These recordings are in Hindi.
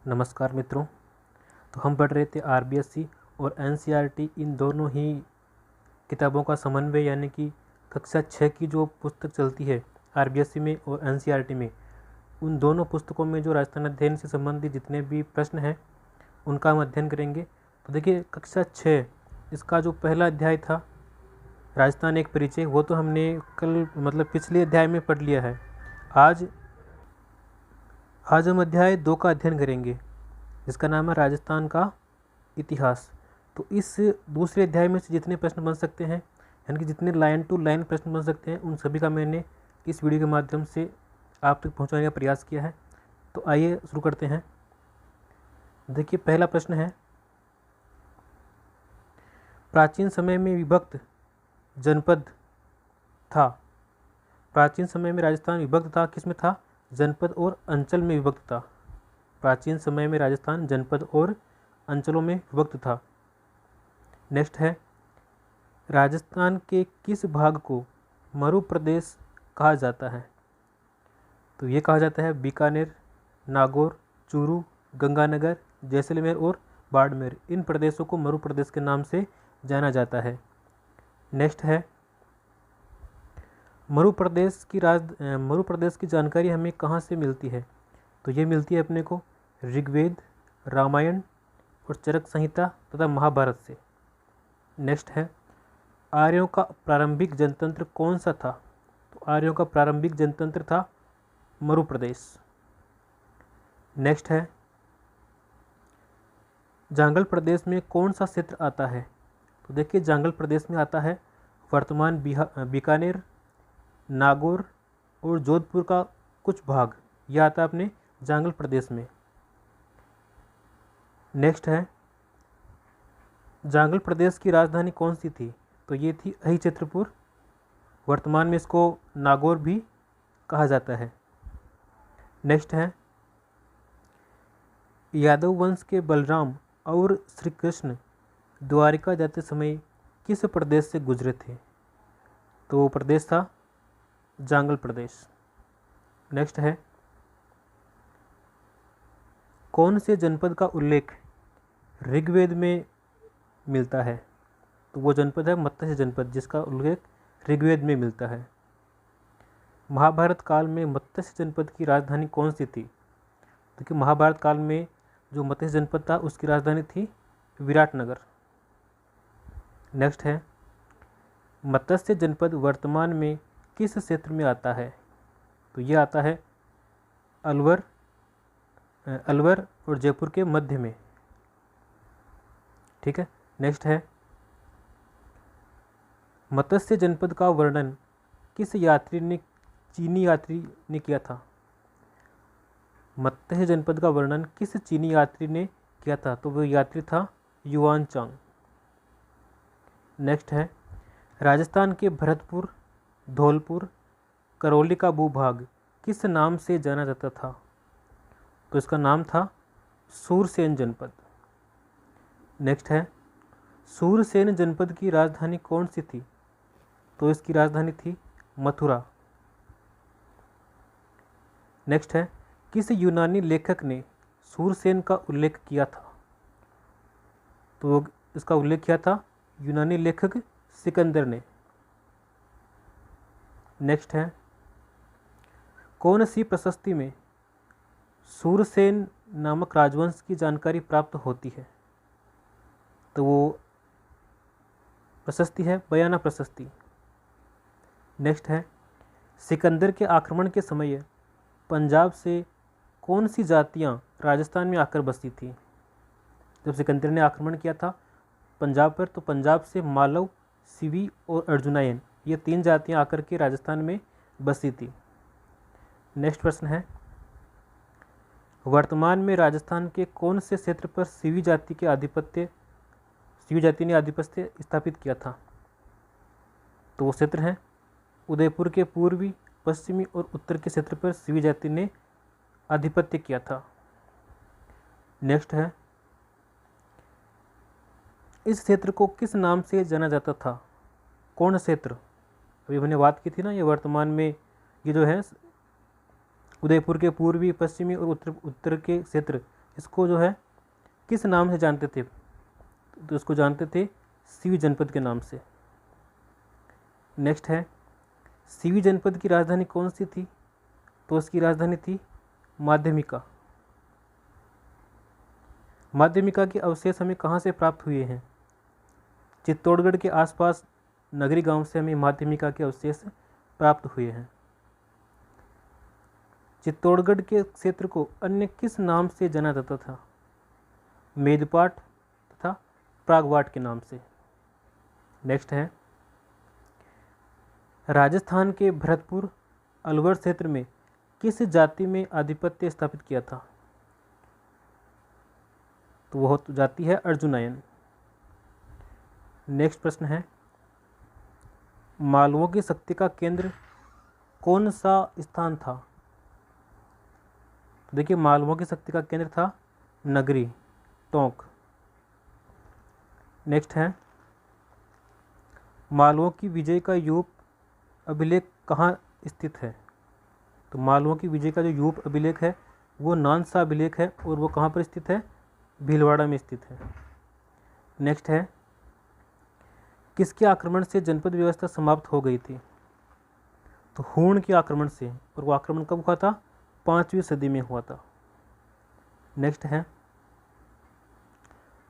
नमस्कार मित्रों। तो हम पढ़ रहे थे आरबीएससी और एनसीईआरटी इन दोनों ही किताबों का समन्वय, यानी कि कक्षा 6 की जो पुस्तक चलती है आरबीएससी में और एनसीईआरटी में, उन दोनों पुस्तकों में जो राजस्थान अध्ययन से संबंधित जितने भी प्रश्न हैं उनका हम अध्ययन करेंगे। तो देखिए, कक्षा 6 इसका जो पहला अध्याय था राजस्थान एक परिचय, वो तो हमने कल पिछले अध्याय में पढ़ लिया है। आज हम अध्याय 2 का अध्ययन करेंगे जिसका नाम है राजस्थान का इतिहास। तो इस दूसरे अध्याय में से जितने प्रश्न बन सकते हैं, यानी कि जितने लाइन टू लाइन प्रश्न बन सकते हैं, उन सभी का मैंने इस वीडियो के माध्यम से आप तक पहुंचाने का प्रयास किया है। तो आइए शुरू करते हैं। देखिए, पहला प्रश्न है, प्राचीन समय में विभक्त जनपद था। प्राचीन समय में राजस्थान विभक्त था, किस में था? जनपद और अंचल में विभक्त था। प्राचीन समय में राजस्थान जनपद और अंचलों में विभक्त था। नेक्स्ट है, राजस्थान के किस भाग को मरु प्रदेश कहा जाता है? तो ये कहा जाता है बीकानेर, नागौर, चूरू, गंगानगर, जैसलमेर और बाड़मेर। इन प्रदेशों को मरु प्रदेश के नाम से जाना जाता है। नेक्स्ट है, मरु प्रदेश की जानकारी हमें कहाँ से मिलती है? तो ये मिलती है अपने को ऋग्वेद, रामायण और चरक संहिता तथा महाभारत से। नेक्स्ट है, आर्यों का प्रारंभिक जनतंत्र कौन सा था? तो आर्यों का प्रारंभिक जनतंत्र था मरु प्रदेश। नेक्स्ट है, जांगल प्रदेश में कौन सा क्षेत्र आता है? तो देखिए, जांगल प्रदेश में आता है वर्तमान बीकानेर, नागौर और जोधपुर का कुछ भाग, यह आता है अपने जांगल प्रदेश में। नेक्स्ट है, जांगल प्रदेश की राजधानी कौन सी थी? तो ये थी अहिछत्रपुर। वर्तमान में इसको नागौर भी कहा जाता है। नेक्स्ट है, यादव वंश के बलराम और श्री कृष्ण द्वारिका जाते समय किस प्रदेश से गुजरे थे? तो वो प्रदेश था जांगल प्रदेश। नेक्स्ट है, कौन से जनपद का उल्लेख ऋग्वेद में मिलता है? तो वो जनपद है मत्स्य जनपद, जिसका उल्लेख ऋग्वेद में मिलता है। महाभारत काल में मत्स्य जनपद की राजधानी कौन सी थी? क्योंकि महाभारत काल में जो मत्स्य जनपद था उसकी राजधानी थी विराटनगर। नेक्स्ट है, मत्स्य जनपद वर्तमान में किस क्षेत्र में आता है? तो ये आता है अलवर और जयपुर के मध्य में। ठीक है। नेक्स्ट है, मत्स्य जनपद का वर्णन किस चीनी यात्री ने किया था? मत्स्य जनपद का वर्णन किस चीनी यात्री ने किया था? तो वो यात्री था युआन चांग। नेक्स्ट है, राजस्थान के भरतपुर, धौलपुर, करौली का भूभाग किस नाम से जाना जाता था? तो इसका नाम था सूरसेन जनपद। नेक्स्ट है, सूरसेन जनपद की राजधानी कौन सी थी? तो इसकी राजधानी थी मथुरा। नेक्स्ट है, किस यूनानी लेखक ने सूरसेन का उल्लेख किया था? तो इसका उल्लेख किया था यूनानी लेखक सिकंदर ने। नेक्स्ट है, कौन सी प्रशस्ति में सूरसेन नामक राजवंश की जानकारी प्राप्त होती है? तो वो प्रशस्ति है बयाना प्रशस्ति। नेक्स्ट है, सिकंदर के आक्रमण के समय पंजाब से कौन सी जातियां राजस्थान में आकर बसी थी? जब सिकंदर ने आक्रमण किया था पंजाब पर, तो पंजाब से मालव, सिवी और अर्जुनायन, ये 3 जातियां आकर के राजस्थान में बसी थी। नेक्स्ट प्रश्न है, वर्तमान में राजस्थान के कौन से क्षेत्र पर सिवी जाति ने आधिपत्य स्थापित किया था? तो वो क्षेत्र है उदयपुर के पूर्वी, पश्चिमी और उत्तर के क्षेत्र पर सिवी जाति ने आधिपत्य किया था। नेक्स्ट है, इस क्षेत्र को किस नाम से जाना जाता था? कौन क्षेत्र? अभी हमने बात की थी ना, ये वर्तमान में ये जो है उदयपुर के पूर्वी, पश्चिमी और उत्तर के क्षेत्र इसको जो है किस नाम से जानते थे? तो इसको जानते थे सीवी जनपद के नाम से। नेक्स्ट है, सीवी जनपद की राजधानी कौन सी थी? तो इसकी राजधानी थी माध्यमिका। माध्यमिका के अवशेष हमें कहाँ से प्राप्त हुए हैं? चित्तौड़गढ़ के आसपास नगरी गांव से हमें माध्यमिका के अवशेष प्राप्त हुए हैं। चित्तौड़गढ़ के क्षेत्र को अन्य किस नाम से जाना जाता था? मेदपाट तथा प्रागवाट के नाम से। नेक्स्ट है, राजस्थान के भरतपुर अलवर क्षेत्र में किस जाति में आधिपत्य स्थापित किया था? तो वह जाति है अर्जुनायन। नेक्स्ट प्रश्न है, मालवों की शक्ति का केंद्र कौन सा स्थान था? तो देखिए, मालवों की शक्ति का केंद्र था नगरी टोंक। नेक्स्ट है, मालवों की विजय का यूप अभिलेख कहाँ स्थित है? तो मालवों की विजय का जो यूप अभिलेख है वो नानसा अभिलेख है और वो कहाँ पर स्थित है? भीलवाड़ा में स्थित है। नेक्स्ट है, किसके आक्रमण से जनपद व्यवस्था समाप्त हो गई थी? तो हूण के आक्रमण से, और वो आक्रमण कब हुआ था? 5वीं सदी में हुआ था। नेक्स्ट है,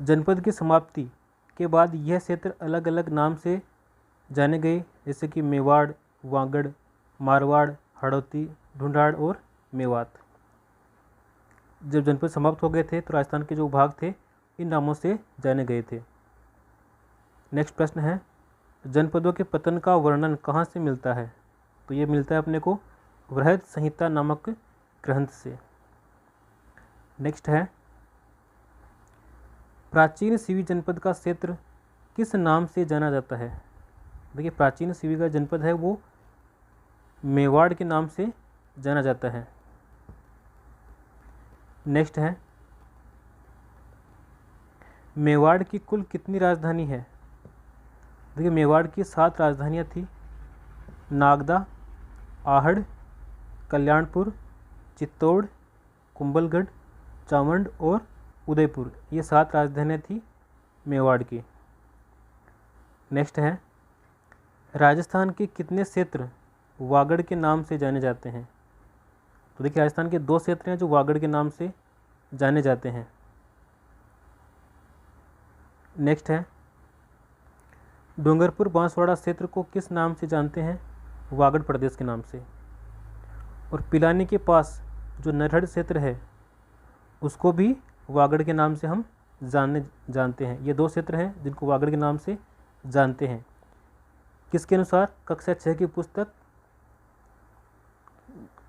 जनपद की समाप्ति के बाद यह क्षेत्र अलग अलग नाम से जाने गए, जैसे कि मेवाड़, वागड़, मारवाड़, हड़ौती, ढूंढाड़ और मेवात। जब जनपद समाप्त हो गए थे तो राजस्थान के जो भाग थे इन नामों से जाने गए थे। नेक्स्ट प्रश्न है, जनपदों के पतन का वर्णन कहाँ से मिलता है? तो ये मिलता है अपने को बृहद संहिता नामक ग्रंथ से। नेक्स्ट है, प्राचीन सीवी जनपद का क्षेत्र किस नाम से जाना जाता है? देखिए, प्राचीन सीवी का जनपद है वो मेवाड़ के नाम से जाना जाता है। नेक्स्ट है, मेवाड़ की कुल कितनी राजधानी है? देखिए, मेवाड़ की 7 राजधानियाँ थी। नागदा, आहड़, कल्याणपुर, चित्तौड़, कुंभलगढ़, चामुंड और उदयपुर, ये 7 राजधानियाँ थी मेवाड़ की। नेक्स्ट है, राजस्थान के कितने क्षेत्र वागड़ के नाम से जाने जाते हैं? तो देखिए, राजस्थान के 2 क्षेत्र हैं जो वागड़ के नाम से जाने जाते हैं। नेक्स्ट है, डूंगरपुर बांसवाड़ा क्षेत्र को किस नाम से जानते हैं? वागड़ प्रदेश के नाम से। और पिलानी के पास जो नरहड़ क्षेत्र है उसको भी वागड़ के नाम से हम जानते हैं। ये 2 क्षेत्र हैं जिनको वागड़ के नाम से जानते हैं। किसके अनुसार? कक्षा 6 की पुस्तक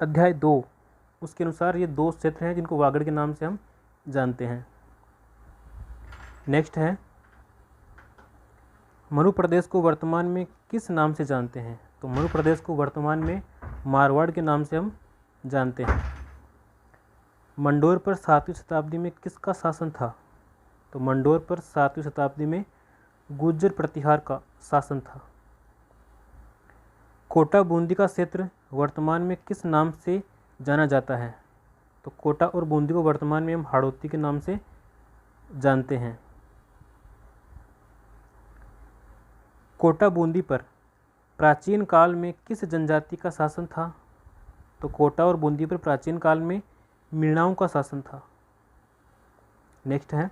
अध्याय 2 उसके अनुसार ये 2 क्षेत्र हैं जिनको वागड़ के नाम से हम जानते हैं। नेक्स्ट है, मरु प्रदेश को वर्तमान में किस नाम से जानते हैं? तो मरु प्रदेश को वर्तमान में मारवाड़ के नाम से हम जानते हैं। मंडोर पर 7वीं शताब्दी में किसका शासन था? तो मंडोर पर 7वीं शताब्दी में गुर्जर प्रतिहार का शासन था। कोटा बूंदी का क्षेत्र वर्तमान में किस नाम से जाना जाता है? तो कोटा और बूंदी को वर्तमान में हम हाड़ौती के नाम से जानते हैं। कोटा बूंदी पर प्राचीन काल में किस जनजाति का शासन था? तो कोटा और बूंदी पर प्राचीन काल में मीणाओं का शासन था। नेक्स्ट है,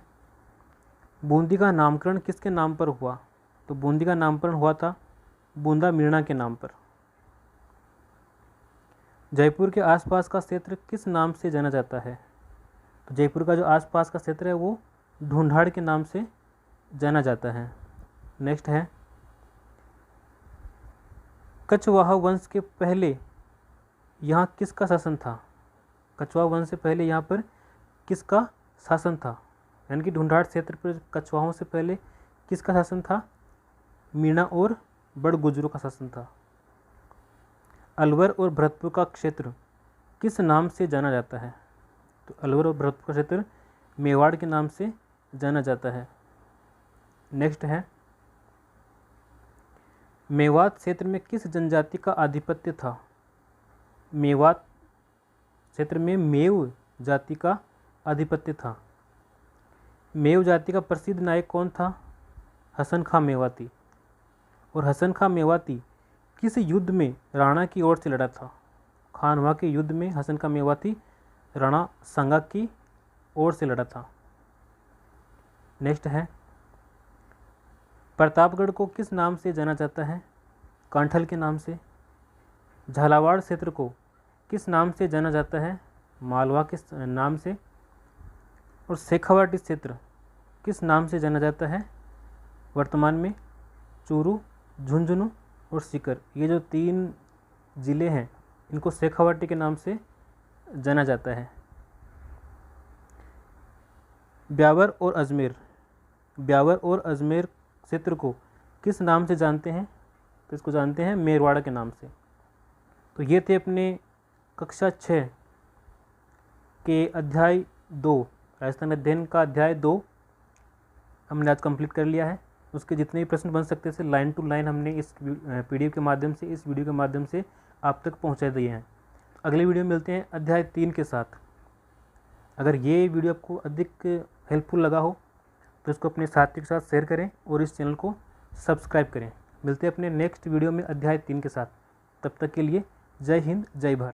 बूंदी का नामकरण किसके नाम पर हुआ? तो बूंदी का नामकरण हुआ था बूंदा मीणा के नाम पर। जयपुर के आसपास का क्षेत्र किस नाम से जाना जाता है? तो जयपुर का जो आसपास का क्षेत्र है वो ढूंढाड़ के नाम से जाना जाता है। नेक्स्ट है, कछवाहा वंश के पहले यहाँ किसका शासन था? कछवाहा वंश से पहले यहाँ पर किसका शासन था? यानी कि ढूंढाड़ क्षेत्र पर कछवाहों से पहले किसका शासन था? मीणा और बड़ गुजरों का शासन था। अलवर और भरतपुर का क्षेत्र किस नाम से जाना जाता है? तो अलवर और भरतपुर का क्षेत्र मेवाड़ के नाम से जाना जाता है। नेक्स्ट है, मेवात क्षेत्र में किस जनजाति का आधिपत्य था? मेवात क्षेत्र में मेव जाति का आधिपत्य था। मेव जाति का प्रसिद्ध नायक कौन था? हसन खां मेवाती। और हसन खां मेवाती किस युद्ध में राणा की ओर से लड़ा था? खानवा के युद्ध में हसन खां मेवाती राणा सांगा की ओर से लड़ा था। नेक्स्ट है, प्रतापगढ़ को किस नाम से जाना जाता है? कांठल के नाम से। झालावाड़ क्षेत्र को किस नाम से जाना जाता है? मालवा के नाम से। और शेखावाटी क्षेत्र किस नाम से जाना जाता है वर्तमान में? चूरू, झुंझुनू और सीकर। ये जो 3 ज़िले हैं इनको शेखावाटी के नाम से जाना जाता है। ब्यावर और अजमेर, ब्यावर और अजमेर क्षेत्र को किस नाम से जानते हैं? तो इसको जानते हैं मेरवाड़ा के नाम से। तो ये थे अपने कक्षा 6 के अध्याय 2, राजस्थान अध्ययन का अध्याय 2 हमने आज कंप्लीट कर लिया है। उसके जितने भी प्रश्न बन सकते थे लाइन टू लाइन हमने इस पीडीएफ के माध्यम से, इस वीडियो के माध्यम से आप तक पहुंचा दिए हैं। अगले वीडियो में मिलते हैं अध्याय 3 के साथ। अगर ये वीडियो आपको अधिक हेल्पफुल लगा हो तो इसको अपने साथी के साथ शेयर करें और इस चैनल को सब्सक्राइब करें। मिलते हैं अपने नेक्स्ट वीडियो में अध्याय 3 के साथ। तब तक के लिए जय हिंद, जय भारत।